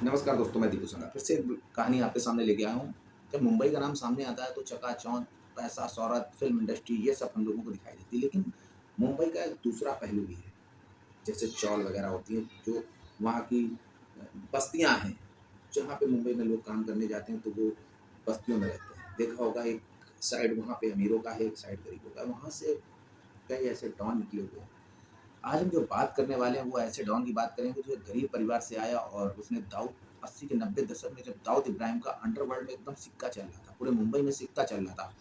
नमस्कार दोस्तों, मैं दीपू संघा फिर से एक कहानी आपके सामने लेके आया हूँ। जब मुंबई का नाम सामने आता है तो चकाचौंध, पैसा, शोहरत, फ़िल्म इंडस्ट्री ये सब हम लोगों को दिखाई देती है। लेकिन मुंबई का एक दूसरा पहलू भी है, जैसे चौल वगैरह होती है, जो वहाँ की बस्तियाँ हैं, जहाँ पे मुंबई में लोग काम करने जाते हैं तो वो बस्तियों में रहते हैं। देखा होगा एक साइड वहाँ पे अमीरों का है, एक साइड गरीबों का है। वहाँ से कई ऐसे डॉन निकले हुए हैं। आज हम जो बात करने वाले हैं वो ऐसे डॉन की बात करेंगे जो एक गरीब परिवार से आया और उसने दाऊद 80 के 90 दशक में जब दाऊद इब्राहिम का अंडरवर्ल्ड में एकदम सिक्का चल रहा था, पूरे मुंबई में सिक्का चल रहा था।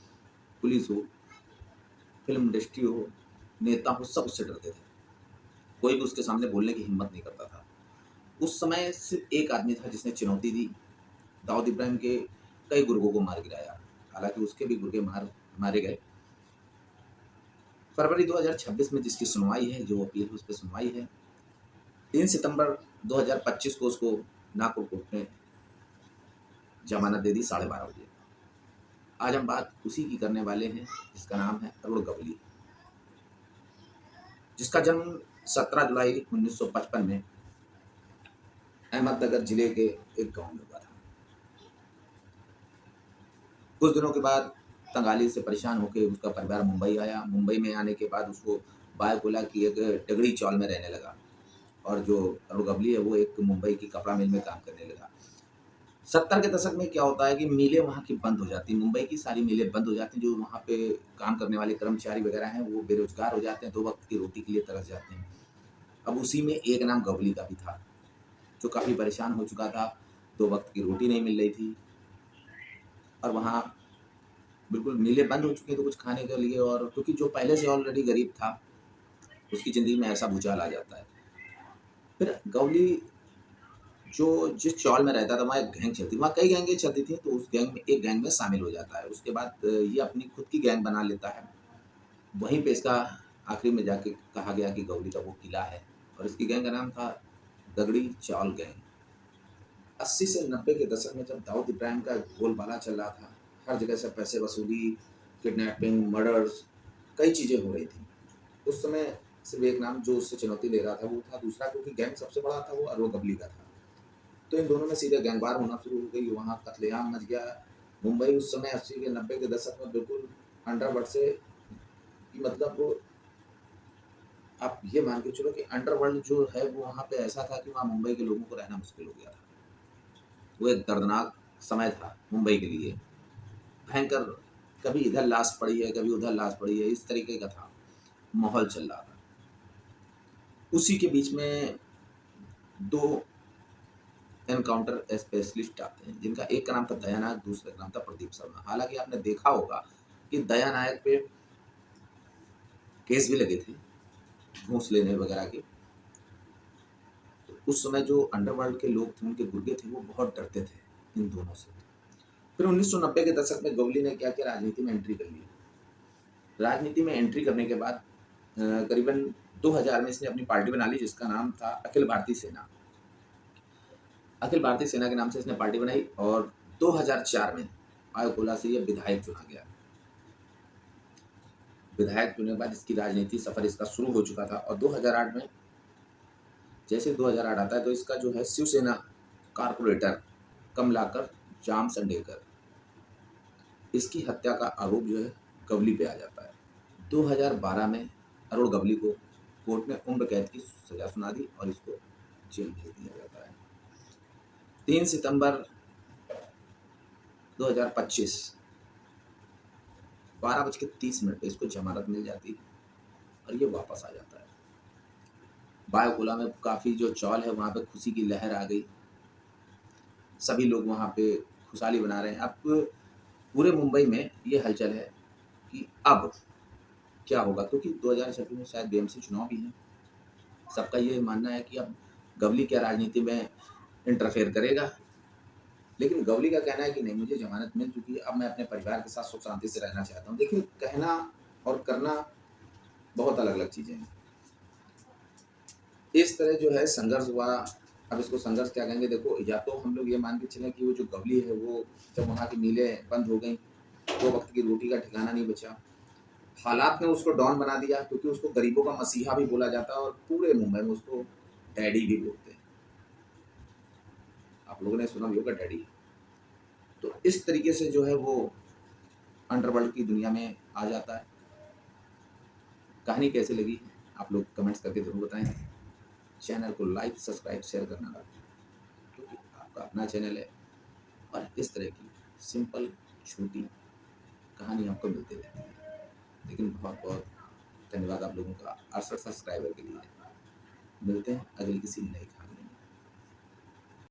पुलिस हो, फ़िल्म इंडस्ट्री हो, नेता हो, सब उससे डरते थे। कोई भी उसके सामने बोलने की हिम्मत नहीं करता था। उस समय सिर्फ़ एक आदमी था जिसने चुनौती दी, दाऊद इब्राहिम के कई गुर्गों को मार गिराया। हालाँकि उसके भी गुर्गे मारे गए। फरवरी 2026 में जिसकी सुनवाई है, जो अपील है उस पे सुनवाई है। 3 सितंबर 2025 को उसको नागपुर कोर्ट ने जमानत दे दी 12:30 बजे। आज हम बात उसी की करने वाले हैं जिसका नाम है अरुण गवली, जिसका जन्म 17 जुलाई 1955 में अहमदनगर जिले के एक गांव में हुआ था। कुछ दिनों के बाद तंगाली से परेशान होकर उसका परिवार मुंबई आया। मुंबई में आने के बाद उसको बायकुला की एक टिगड़ी चौल में रहने लगा और जो अरुण गवली है वो एक मुंबई की कपड़ा मिल में काम करने लगा। 70 के दशक में क्या होता है कि मिलें वहाँ की बंद हो जाती हैं, मुंबई की सारी मिलें बंद हो जाती हैं। जो वहाँ पे काम करने वाले कर्मचारी वगैरह हैं वो बेरोज़गार हो जाते हैं, 2 वक़्त की रोटी के लिए तरस जाते हैं। अब उसी में एक नाम गवली का भी था, जो काफ़ी परेशान हो चुका था, 2 वक़्त की रोटी नहीं मिल रही थी और वहाँ बिल्कुल मिलें बंद हो चुकी हैं तो कुछ खाने के लिए, और क्योंकि जो पहले से ऑलरेडी गरीब था, उसकी ज़िंदगी में ऐसा भूचाल आ जाता है। फिर गवली जो जिस चौल में रहता था वहाँ एक गैंग चलती, वहाँ कई गैंगें चलती थी, तो उस गैंग में एक गैंग में शामिल हो जाता है। उसके बाद ये अपनी खुद की गैंग बना लेता है। वहीं पे इसका आखिरी में जाके कहा गया कि गौरी का वो किला है और इसकी गैंग का नाम था दगड़ी चाल गैंग। 80 से 90 के दशक में जब दाऊद इब्राहिम का बोलबाला चल रहा था, हर जगह से पैसे वसूली, किडनैपिंग, मर्डर्स, कई चीज़ें हो रही थी। उस समय सिर्फ एक नाम जो उससे चुनौती ले रहा था वो था दूसरा, क्योंकि गैंग सबसे बड़ा था वो अरवा गबली का था। तो इन दोनों में सीधे गैंगवार होना शुरू हो गई, वहाँ कत्लेआम मच गया। मुंबई उस समय 80 के 90 के दशक में बिल्कुल अंडरवर्ल्ड से कि मतलब वो आप ये मान के चलो कि अंडरवर्ल्ड जो है वो वहाँ पे ऐसा था कि वहाँ मुंबई के लोगों को रहना मुश्किल हो गया था। वो एक दर्दनाक समय था मुंबई के लिए, भयंकर। कभी इधर लाश पड़ी है, कभी उधर लाश पड़ी है, इस तरीके का था, माहौल चल रहा था। उसी के बीच में 2 एनकाउंटर स्पेशलिस्ट आते हैं, जिनका एक का नाम था दया नायक, दूसरे का नाम था प्रदीप शर्मा। हालाँकि आपने देखा होगा कि दया नायक पे केस भी लगे थे, घूस लेने वगैरह के। तो उस समय जो अंडरवर्ल्ड के लोग थे, उनके गुर्गे थे, वो बहुत डरते थे इन दोनों से। फिर 1990 के दशक में गवली ने क्या किया, राजनीति में एंट्री कर ली। राजनीति में एंट्री करने के बाद करीबन 2000 में इसने अपनी पार्टी बना ली जिसका नाम था अखिल भारतीय सेना। अखिल भारतीय सेना के नाम से इसने पार्टी बनाई और 2004 में आयोकोला से ये विधायक चुना गया। विधायक चुनने के बाद इसकी राजनीति सफर इसका शुरू हो चुका था और 2008 में, जैसे 2008 आता है तो इसका जो है शिवसेना कारपोरेटर कमलाकर जाम संडेकर, इसकी हत्या का आरोप जो है गवली पे आ जाता है। 2012 में अरुण गवली को कोर्ट ने उम्र कैद की सजा सुना दी और इसको जेल भेज दिया जाता है। 3 सितंबर 2025 12:30 पे इसको जमानत मिल जाती है और ये वापस आ जाता है। बायोकोला में काफ़ी जो चौल है वहाँ पे खुशी की लहर आ गई। सभी लोग वहाँ पे खुशहाली मना रहे हैं। अब पूरे मुंबई में ये हलचल है कि अब क्या होगा, क्योंकि 2026 में शायद बीएमसी चुनाव भी हैं। सबका ये मानना है कि अब गवली क्या राजनीति में इंटरफेयर करेगा, लेकिन गवली का कहना है कि नहीं, मुझे जमानत मिल चुकी है, अब मैं अपने परिवार के साथ सुख शांति से रहना चाहता हूँ। देखिए, कहना और करना बहुत अलग-अलग चीज़ें हैं। इस तरह जो है संघर्ष हुआ। अब इसको संघर्ष क्या कहेंगे, देखो, या तो हम लोग ये मान के चलें कि वो जो गवली है वो जब वहाँ की मिलें बंद हो गई, 2 वक़्त की रोटी का ठिकाना नहीं बचा। हालात ने उसको डॉन बना दिया, क्योंकि उसको गरीबों का मसीहा भी बोला जाता है और पूरे मुंबई में उसको डैडी भी बोलते हैं। आप लोगों ने सुना भी होगा डैडी। तो इस तरीके से जो है वो अंडरवर्ल्ड की दुनिया में आ जाता है। कहानी कैसी लगी आप लोग कमेंट्स करके ज़रूर बताएं। चैनल को लाइक सब्सक्राइब शेयर करना ना, क्योंकि आपका अपना चैनल है और इस तरह की सिंपल छोटी कहानी आपको मिलती रहती है। लेकिन बहुत बहुत धन्यवाद आप लोगों का 68 सब्सक्राइबर के लिए। मिलते हैं अगली किसी नई कहानी में।